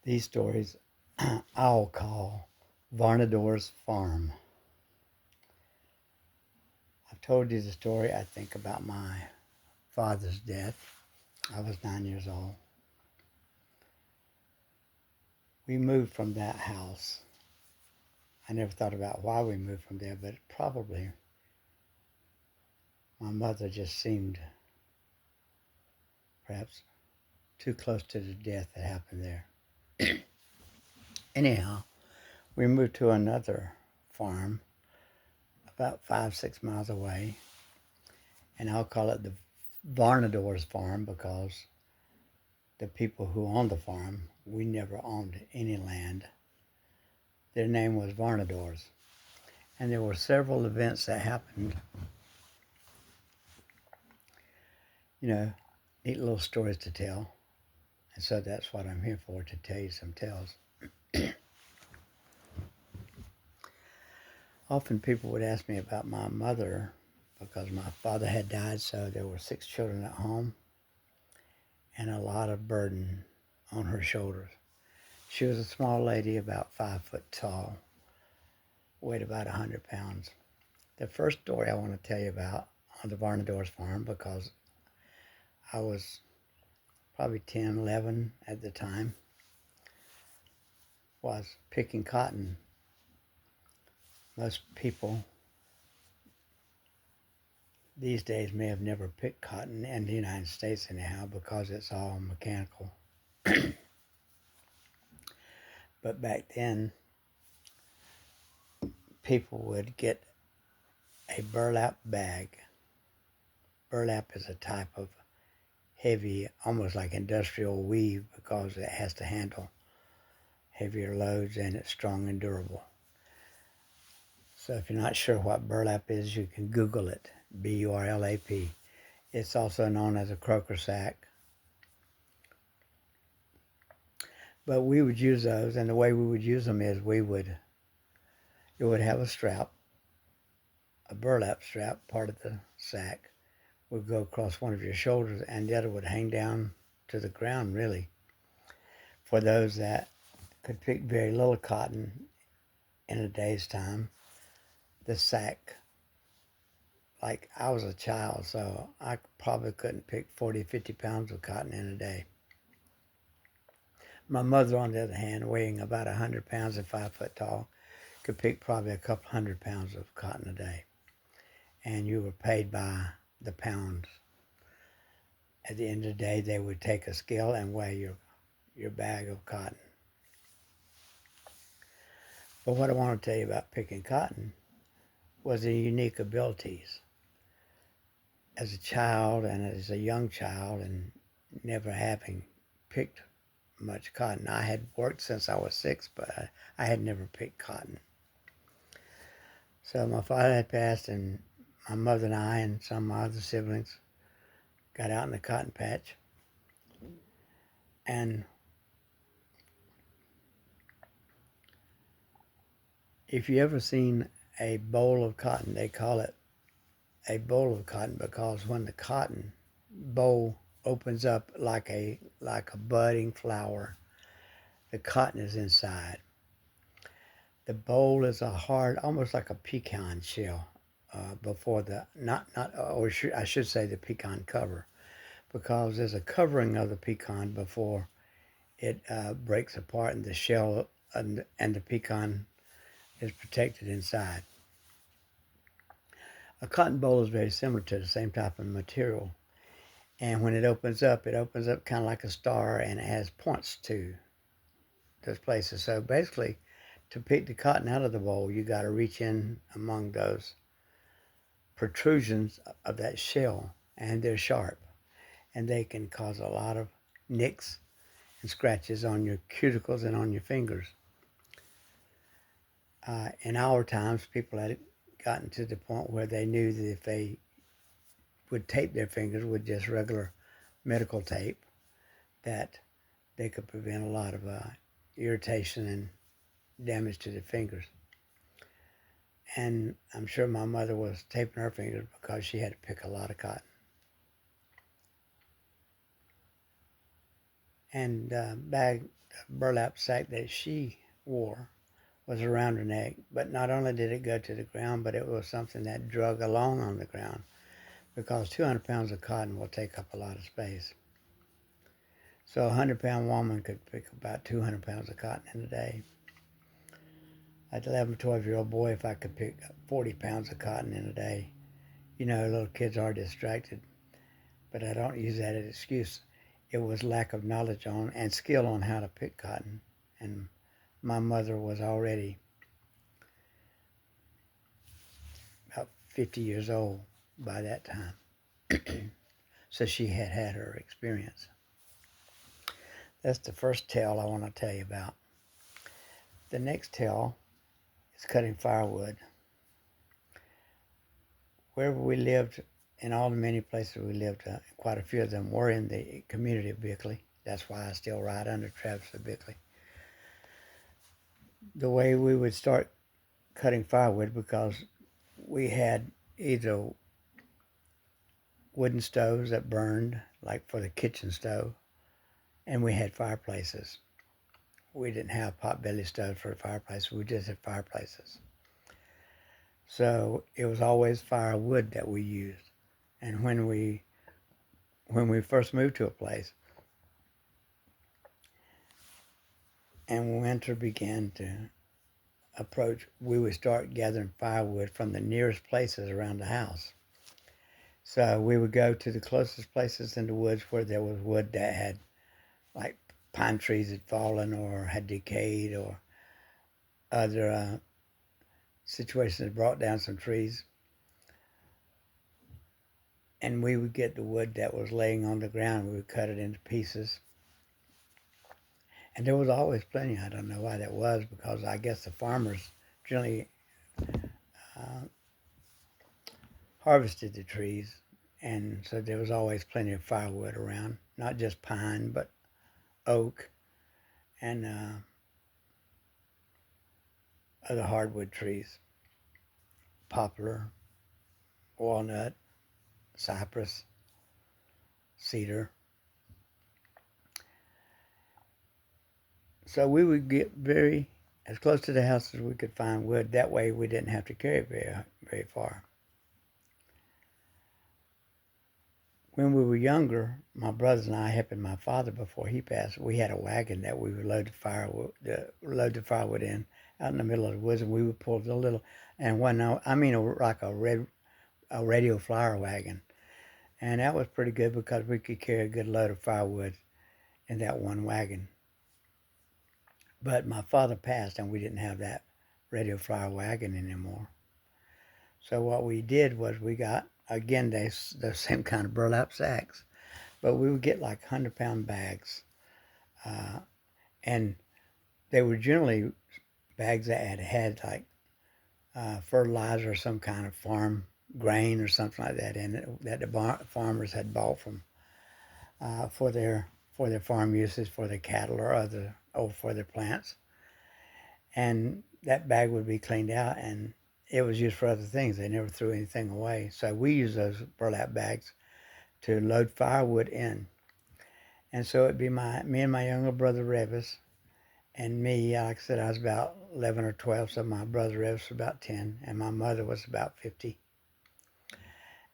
These stories I'll call Varnadore's Farm. I've told you the story, I think, about my father's death. I was 9 years old. We moved from that house. I never thought about why we moved from there, but probably my mother just seemed perhaps too close to the death that happened there. Anyhow, we moved to another farm about 5, 6 miles away, and I'll call it the VARNADORE'S farm because the people who owned the farm, we never owned any land. Their name was VARNADORE'S. And there were several events that happened, neat little stories to tell. And so that's what I'm here for, to tell you some tales. Often people would ask me about my mother because my father had died, so there were 6 children at home and a lot of burden on her shoulders. She was a small lady, about 5 foot tall, weighed about 100 pounds. The first story I want to tell you about on the Varnadore's farm, because I was probably 10, 11 at the time, was picking cotton. Most people these days may have never picked cotton in the United States anyhow, because it's all mechanical. But back then, people would get a burlap bag. Burlap is a type of heavy, almost like industrial weave, because it has to handle heavier loads and it's strong and durable. So if you're not sure what burlap is, you can Google it, B-U-R-L-A-P. It's also known as a croaker sack. But we would use those, and the way we would use them is it would have a strap, a burlap strap, part of the sack would go across one of your shoulders, and the other would hang down to the ground, really. For those that could pick very little cotton in a day's time, the sack, like I was a child, so I probably couldn't pick 40, 50 pounds of cotton in a day. My mother, on the other hand, weighing about 100 pounds and 5 foot tall, could pick probably a couple 100 pounds of cotton a day. And you were paid by the pounds. At the end of the day, they would take a scale and weigh your bag of cotton. But what I want to tell you about picking cotton was the unique abilities. As a child and as a young child, and never having picked much cotton. I had worked since I was 6, but I had never picked cotton. So my father had passed, and my mother and I and some of my other siblings got out in the cotton patch. And if you ever seen a bowl of cotton, they call it a bowl of cotton because when the cotton bowl opens up like a budding flower, the cotton is inside. The bowl is a hard, almost like a pecan shell, before I should say the pecan cover, because there's a covering of the pecan before it breaks apart, and the shell and the pecan is protected inside. A cotton bowl is very similar to the same type of material, and when it opens up kind of like a star, and it has points to those places. So basically, to pick the cotton out of the bowl, you got to reach in among those protrusions of that shell, and they're sharp, and they can cause a lot of nicks and scratches on your cuticles and on your fingers. In our times, people had gotten to the point where they knew that if they would tape their fingers with just regular medical tape, that they could prevent a lot of irritation and damage to the fingers. And I'm sure my mother was taping her fingers because she had to pick a lot of cotton. And the burlap sack that she wore was around her neck. But not only did it go to the ground, but it was something that drug along on the ground because 200 pounds of cotton will take up a lot of space. So a 100-pound woman could pick about 200 pounds of cotton in a day. At 11, 12-year-old boy, if I could pick up 40 pounds of cotton in a day, little kids are distracted, but I don't use that as an excuse. It was lack of knowledge on and skill on how to pick cotton. And my mother was already about 50 years old by that time. So she had had her experience. That's the first tale I want to tell you about. The next tale is cutting firewood. Wherever we lived, in all the many places we lived, quite a few of them were in the community of Bickley. That's why I still ride under Travis of Bickley. The way we would start cutting firewood, because we had either wooden stoves that burned, like for the kitchen stove, and we had fireplaces. We didn't have potbelly stoves for fireplaces. We just had fireplaces. So it was always firewood that we used. And when we first moved to a place and winter began to approach, we would start gathering firewood from the nearest places around the house. So we would go to the closest places in the woods where there was wood that had, like, pine trees had fallen or had decayed, or other situations that brought down some trees. And we would get the wood that was laying on the ground. We would cut it into pieces. And there was always plenty. I don't know why that was, because I guess the farmers generally harvested the trees. And so there was always plenty of firewood around, not just pine, but oak and other hardwood trees, poplar, walnut, cypress, cedar. So we would get as close to the house as we could find wood. That way we didn't have to carry it very far. When we were younger, my brothers and I, helping my father before he passed, we had a wagon that we would load the firewood in out in the middle of the woods, and we would pull like a radio flyer wagon. And that was pretty good because we could carry a good load of firewood in that one wagon. But my father passed, and we didn't have that radio flyer wagon anymore. So what we did was we got, again, the same kind of burlap sacks, but we would get like 100-pound bags. And they were generally bags that had like fertilizer or some kind of farm grain or something like that in it, that the farmers had bought from for their farm uses, for their cattle or for their plants. And that bag would be cleaned out, and it was used for other things. They never threw anything away. So we used those burlap bags to load firewood in. And so it'd be me and my younger brother Revis, and me, like I said, I was about 11 or 12, so my brother Revis was about 10, and my mother was about 50.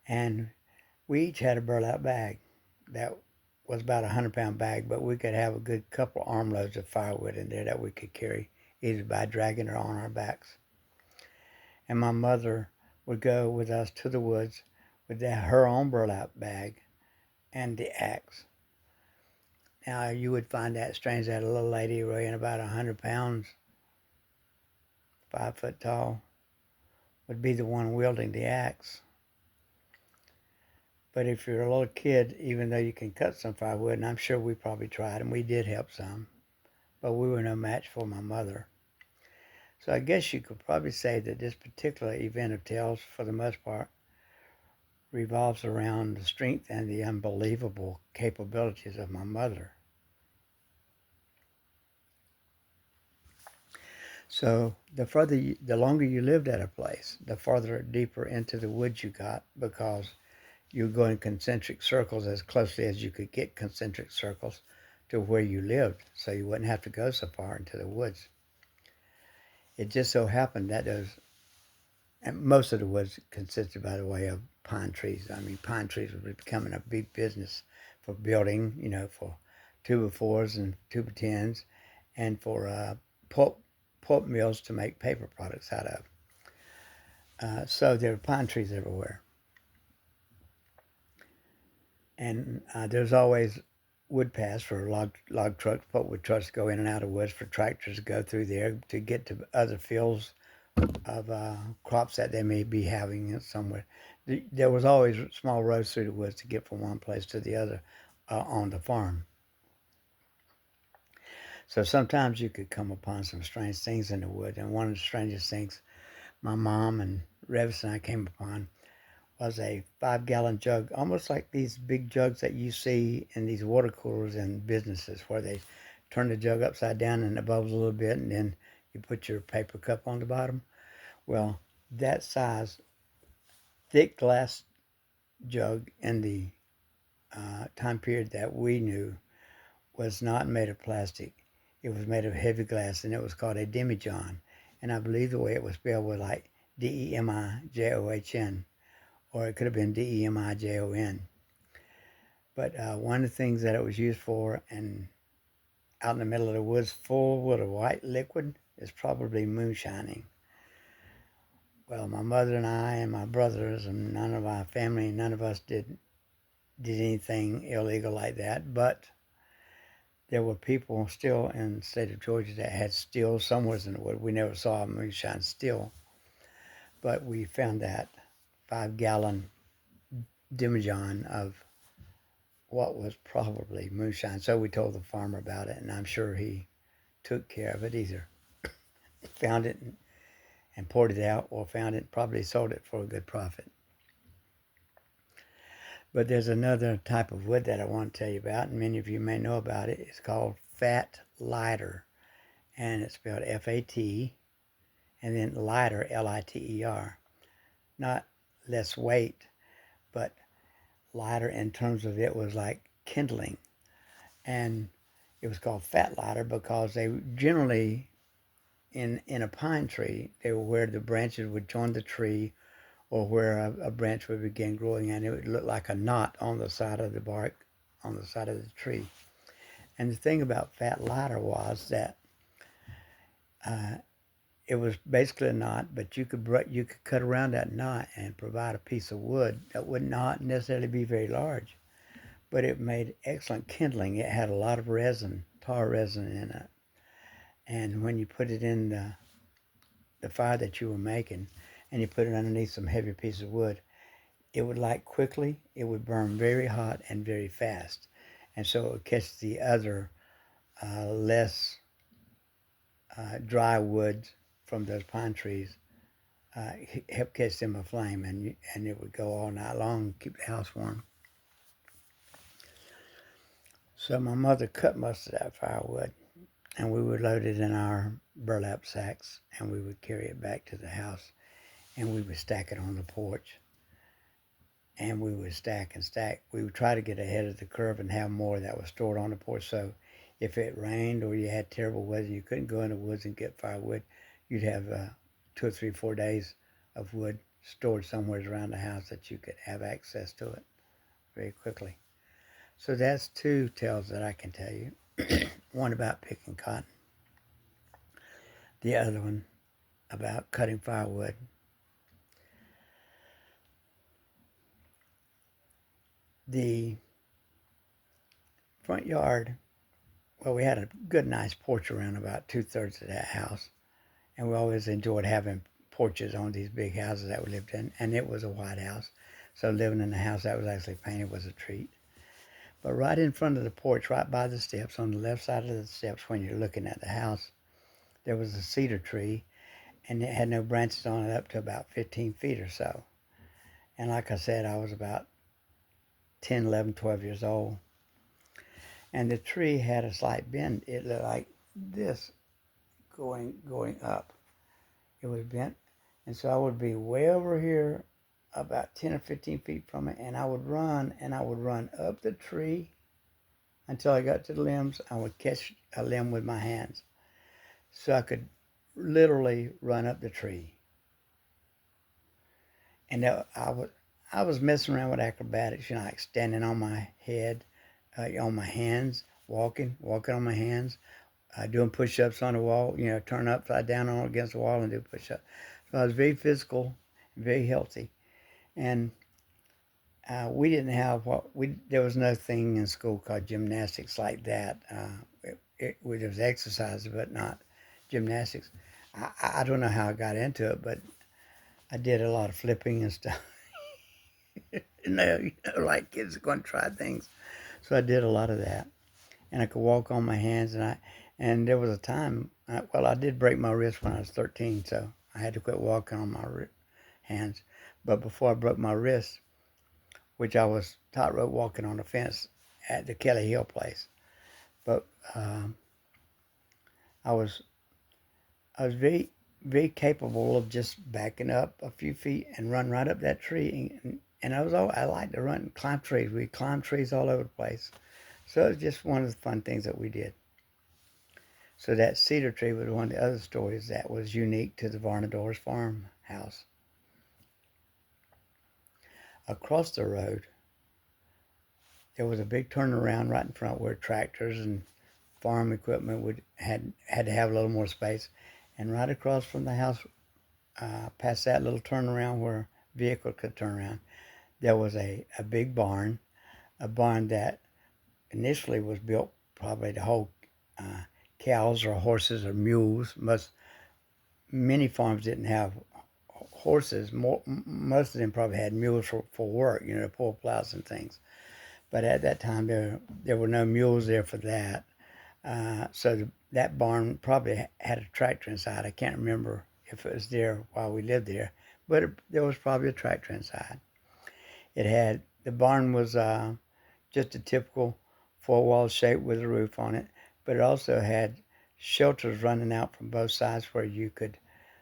And we each had a burlap bag that was about a 100-pound bag, but we could have a good couple armloads of firewood in there that we could carry either by dragging it on our backs. And my mother would go with us to the woods with her own burlap bag and the axe. Now, you would find that strange that a little lady weighing about 100 pounds, 5 foot tall, would be the one wielding the axe. But if you're a little kid, even though you can cut some firewood, and I'm sure we probably tried, and we did help some, but we were no match for my mother. So I guess you could probably say that this particular event of tales, for the most part, revolves around the strength and the unbelievable capabilities of my mother. So the longer you lived at a place, the farther deeper into the woods you got, because you go in concentric circles as closely as you could get concentric circles to where you lived, so you wouldn't have to go so far into the woods. It just so happened that and most of the woods consisted, by the way, of pine trees. I mean, pine trees were becoming a big business for building, for 2x4s and 2x10s, and for pulp mills to make paper products out of. So there were pine trees everywhere. And there's always wood paths for log trucks, pulpwood trucks go in and out of woods, for tractors to go through there to get to other fields of crops that they may be having somewhere. There was always small roads through the woods to get from one place to the other on the farm. So sometimes you could come upon some strange things in the wood. And one of the strangest things my mom and Revis and I came upon was a 5-gallon jug, almost like these big jugs that you see in these water coolers in businesses, where they turn the jug upside down and it bubbles a little bit, and then you put your paper cup on the bottom. Well, that size, thick glass jug in the time period that we knew was not made of plastic. It was made of heavy glass, and it was called a demijohn. And I believe the way it was spelled was like Demijohn, or it could have been Demijon. But one of the things that it was used for, and out in the middle of the woods full with a white liquid, is probably moonshining. Well, my mother and I and my brothers and none of our family, none of us did anything illegal like that. But there were people still in the state of Georgia that had stills somewhere in the wood. We never saw a moonshine still, but we found that 5-gallon demijohn of what was probably moonshine. So we told the farmer about it, and I'm sure he took care of it. Either found it and poured it out, or found it, probably sold it for a good profit. But there's another type of wood that I want to tell you about, and many of you may know about it. It's called fat lighter, and it's spelled F-A-T, and then lighter, L-I-T-E-R. Not less weight, but lighter in terms of it was like kindling. And it was called fat lighter because they generally, in a pine tree, they were where the branches would join the tree, or where a branch would begin growing, and it would look like a knot on the side of the bark, on the side of the tree. And the thing about fat lighter was that it was basically a knot, but you could cut around that knot and provide a piece of wood that would not necessarily be very large, but it made excellent kindling. It had a lot of resin, tar resin in it, and when you put it in the fire that you were making, and you put it underneath some heavy piece of wood, it would light quickly. It would burn very hot and very fast, and so it would catch the other less dry woods from those pine trees, help catch them aflame, and it would go all night long, keep the house warm. So my mother cut most of that firewood, and we would load it in our burlap sacks, and we would carry it back to the house, and we would stack it on the porch. And we would stack and stack. We would try to get ahead of the curve and have more that was stored on the porch. So if it rained or you had terrible weather, you couldn't go in the woods and get firewood, you'd have 2 or 3, 4 days of wood stored somewhere around the house that you could have access to it very quickly. So that's 2 tales that I can tell you. One about picking cotton. The other one about cutting firewood. The front yard, well, we had a good, nice porch around about 2/3 of that house. And we always enjoyed having porches on these big houses that we lived in. And it was a white house. So living in a house that was actually painted was a treat. But right in front of the porch, right by the steps, on the left side of the steps when you're looking at the house, there was a cedar tree, and it had no branches on it up to about 15 feet or so. And like I said, I was about 10, 11, 12 years old. And the tree had a slight bend. It looked like this going up. It was bent. And so I would be way over here about 10 or 15 feet from it, and I would run up the tree until I got to the limbs. I would catch a limb with my hands, so I could literally run up the tree. And I was messing around with acrobatics, you know, like standing on my head, on my hands, walking on my hands, doing push-ups on the wall, you know, turn upside down on against the wall and do push-ups. So I was very physical, very healthy, and we didn't have there was no thing in school called gymnastics like that. There was exercise, but not gymnastics. I don't know how I got into it, but I did a lot of flipping and stuff. Like kids are going to try things. So I did a lot of that, and I could walk on my hands. And there was a time. Well, I did break my wrist when I was 13, so I had to quit walking on my hands. But before I broke my wrist, which I was tightrope walking on the fence at the Kelly Hill place, but I was I was very capable of just backing up a few feet and run right up that tree. And I liked to run and climb trees. We climbed trees all over the place. So it was just one of the fun things that we did. So that cedar tree was one of the other stories that was unique to the VARNADORE'S farmhouse. Across the road, there was a big turnaround right in front where tractors and farm equipment had to have a little more space. And right across from the house, past that little turnaround where vehicle could turn around, there was a big barn, a barn that initially was built probably to hold cows or horses or mules. Many farms didn't have horses. Most of them probably had mules for work, you know, to pull plows and things. But at that time, there were no mules there for that. So that barn probably had a tractor inside. I can't remember if it was there while we lived there, but there was probably a tractor inside. The barn was just a typical four-wall shape with a roof on it, but it also had shelters running out from both sides where you could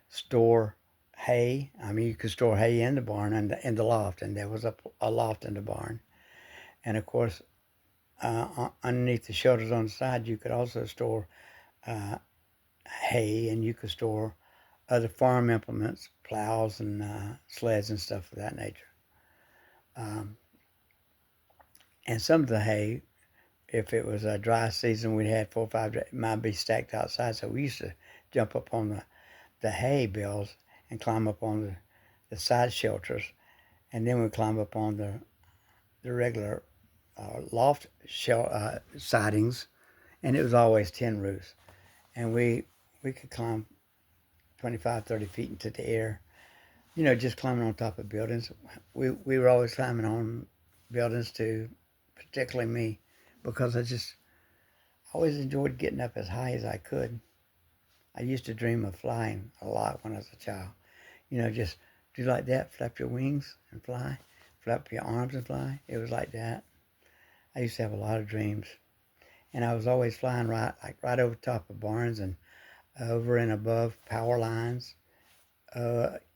store hay. I mean, you could store hay in the barn and in the loft, and there was a loft in the barn. And of course, underneath the shelters on the side, you could also store uh, hay, and you could store other farm implements, plows and sleds and stuff of that nature. Um, and some of the hay, if it was a dry season, we'd had 4 or 5 days, might be stacked outside. So we used to jump up on the hay bales and climb up on the side shelters, and then we'd climb up on the regular loft sidings, and it was always tin roofs. And we could climb 25, 30 feet into the air, you know, just climbing on top of buildings. We were always climbing on buildings too, particularly me, because I always enjoyed getting up as high as I could. I used to dream of flying a lot when I was a child. You know, just do like that, flap your wings and fly, flap your arms and fly. It was like that. I used to have a lot of dreams. And I was always flying right over top of barns and over and above power lines,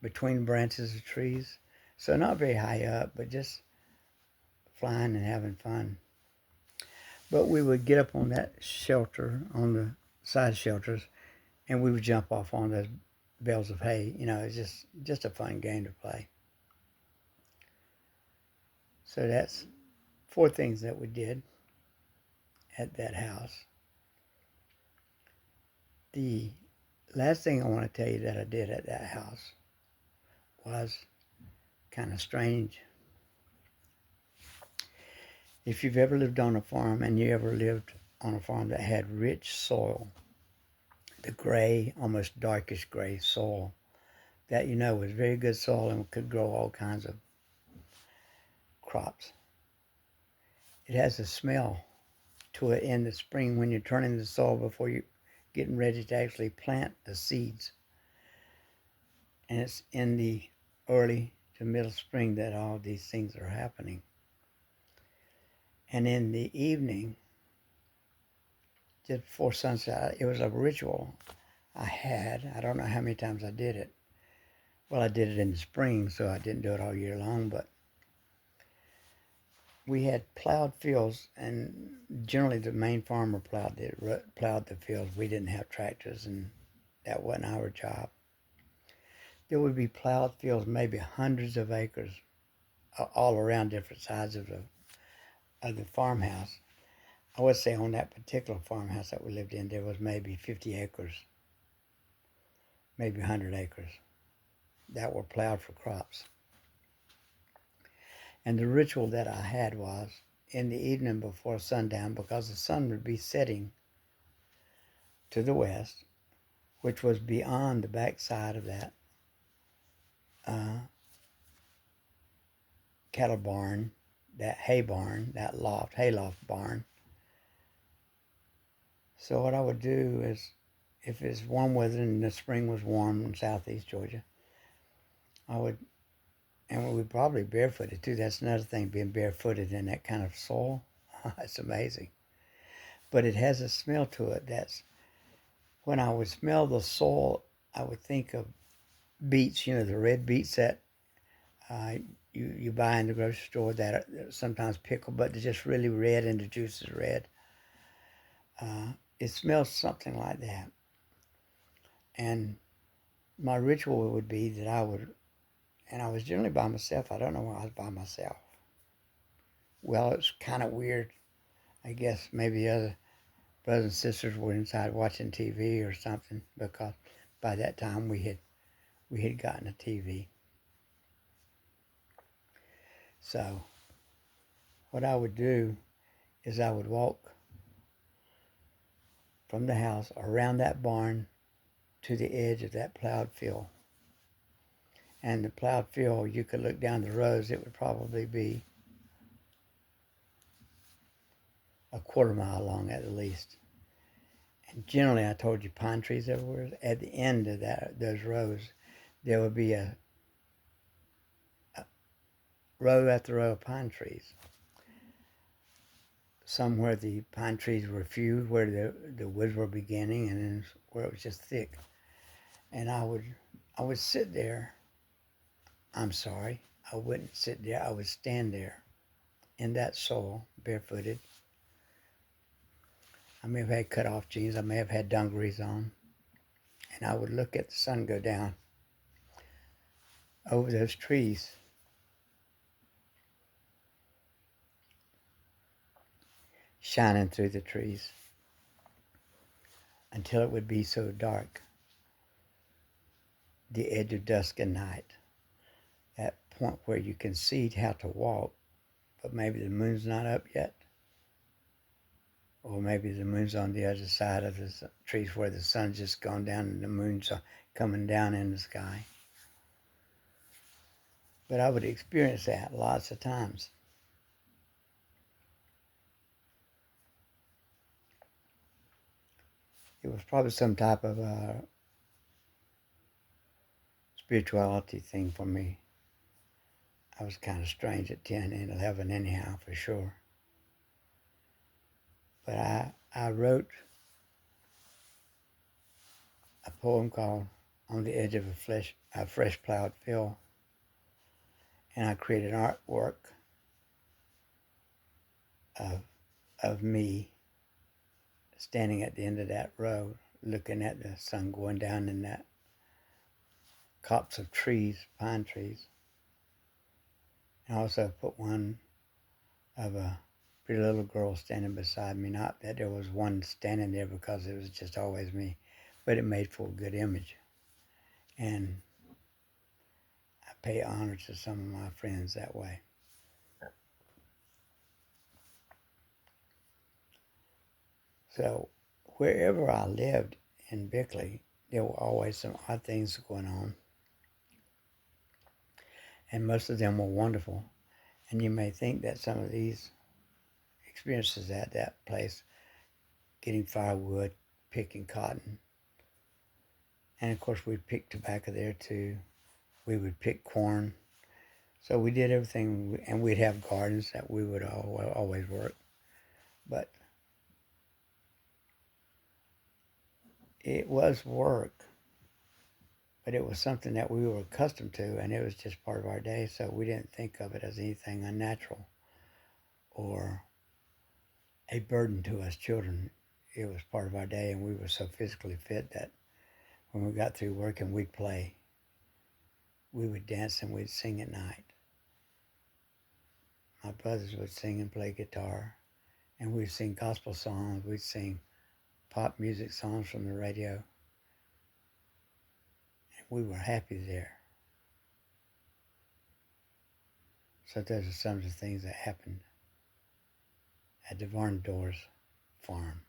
between branches of trees. So not very high up, but just flying and having fun. But we would get up on that shelter, on the side shelters, and we would jump off on those bales of hay. You know, it's just a fun game to play. So that's 4 things that we did at that house. The last thing I want to tell you that I did at that house was kind of strange. If you've ever lived on a farm and you ever lived on a farm that had rich soil, the gray, almost darkish gray soil, that you know was very good soil and could grow all kinds of crops. It has a smell to it in the spring when you're turning the soil before you're getting ready to actually plant the seeds. And it's in the early to middle spring that all these things are happening. And in the evening, just before sunset, it was a ritual I had. I don't know how many times I did it. Well, I did it in the spring, so I didn't do it all year long, but we had plowed fields, and generally the main farmer plowed the fields. We didn't have tractors, and that wasn't our job. There would be plowed fields, maybe hundreds of acres, all around different sides of the farmhouse. I would say on that particular farmhouse that we lived in, there was maybe 50 acres, maybe 100 acres that were plowed for crops. And the ritual that I had was in the evening before sundown, because the sun would be setting to the west, which was beyond the backside of that uh, cattle barn, that hay barn, that hayloft barn. So what I would do is, if it's warm weather and the spring was warm in southeast Georgia, I would, and we would probably barefooted too. That's another thing, being barefooted in that kind of soil. It's amazing. But it has a smell to it that's, when I would smell the soil, I would think of beets, the red beets that uh, you buy in the grocery store that are sometimes pickled, but they're just really red and the juice is red. It smells something like that. And my ritual would be that and I was generally by myself. I don't know why I was by myself. Well, it's kind of weird. I guess maybe the other brothers and sisters were inside watching TV or something, because by that time we had gotten a TV. So what I would do is I would walk from the house around that barn to the edge of that plowed field. And the plowed field, you could look down the rows, it would probably be a quarter-mile long at the least. And generally, I told you, pine trees everywhere. At the end of those rows, there would be a row after row of pine trees. Some where the pine trees were few, where the woods were beginning, and then where it was just thick. And I would sit there. I'm sorry, I wouldn't sit there. I would stand there in that soil, barefooted. I may have had cut off jeans. I may have had dungarees on. And I would look at the sun go down over those trees. Shining through the trees until it would be so dark, the edge of dusk and night, that point where you can see how to walk, but maybe the moon's not up yet, or maybe the moon's on the other side of the trees where the sun's just gone down and the moon's coming down in the sky. But I would experience that lots of times. It was probably some type of spirituality thing for me. I was kind of strange at 10 and 11 anyhow, for sure. But I wrote a poem called On the Edge of a Fresh Plowed Field. And I created artwork of me standing at the end of that road, looking at the sun going down in that copse of trees, pine trees. And I also put one of a pretty little girl standing beside me. Not that there was one standing there, because it was just always me, but it made for a good image. And I pay honor to some of my friends that way. So wherever I lived in Bickley, there were always some odd things going on. And most of them were wonderful. And you may think that some of these experiences at that place, getting firewood, picking cotton, and of course we'd pick tobacco there too. We would pick corn. So we did everything, and we'd have gardens that we would always work. But it was work, but it was something that we were accustomed to, and it was just part of our day, so we didn't think of it as anything unnatural. or a burden to us children. It was part of our day, and we were so physically fit that when we got through working, we'd play. We would dance and we'd sing at night. My brothers would sing and play guitar, and we'd sing gospel songs. We'd sing pop music songs from the radio, and we were happy there. So those are some of the things that happened at the VARNADORE'S farm.